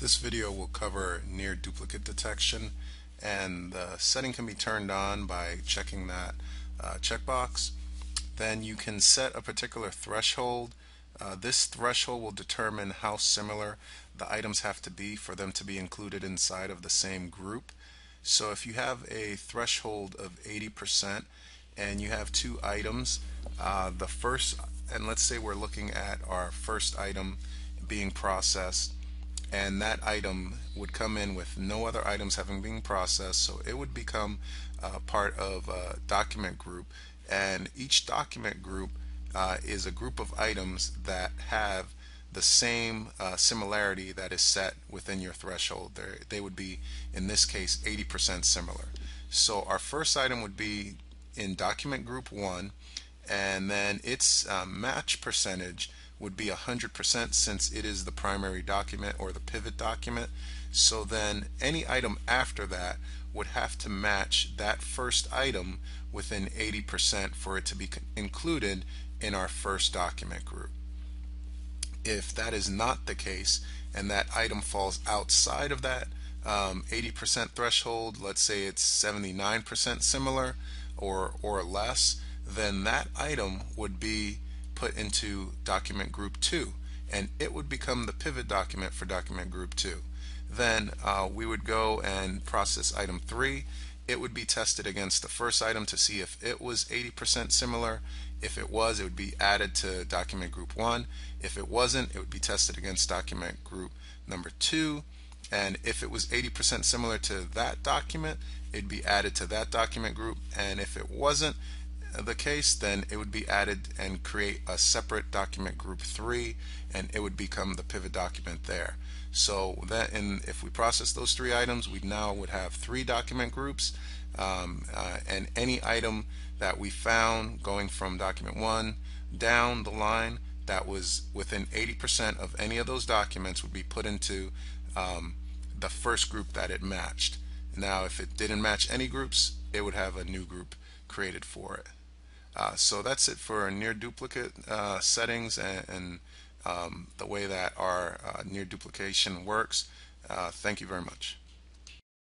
This video will cover near duplicate detection, and the setting can be turned on by checking that checkbox. Then you can set a particular threshold. This threshold will determine how similar the items have to be for them to be included inside of the same group. So if you have a threshold of 80% and you have two items, the first, and let's say we're looking at our first item being processed, and that item would come in with no other items having been processed, so it would become part of a document group, and each document group is a group of items that have the same similarity that is set within your threshold. They would be, in this case, 80% similar. So our first item would be in document group 1, and then its match percentage would be 100% since it is the primary document or the pivot document. So then any item after that would have to match that first item within 80% for it to be included in our first document group. If that is not the case and that item falls outside of that 80% threshold, let's say it's 79% similar or less, then that item would be put into document group 2, and it would become the pivot document for document group 2. Then we would go and process item 3. It would be tested against the first item to see if it was 80% similar. If it was, it would be added to document group 1. If it wasn't, it would be tested against document group number 2. And if it was 80% similar to that document, it'd be added to that document group. And if it wasn't the case, then it would be added and create a separate document group 3, and it would become the pivot document there. So that, and if we process those 3 items, we now would have 3 document groups, and any item that we found going from document 1 down the line that was within 80% of any of those documents would be put into the first group that it matched. Now if it didn't match any groups, it would have a new group created for it. So that's it for near duplicate settings and the way that our near duplication works. Thank you very much.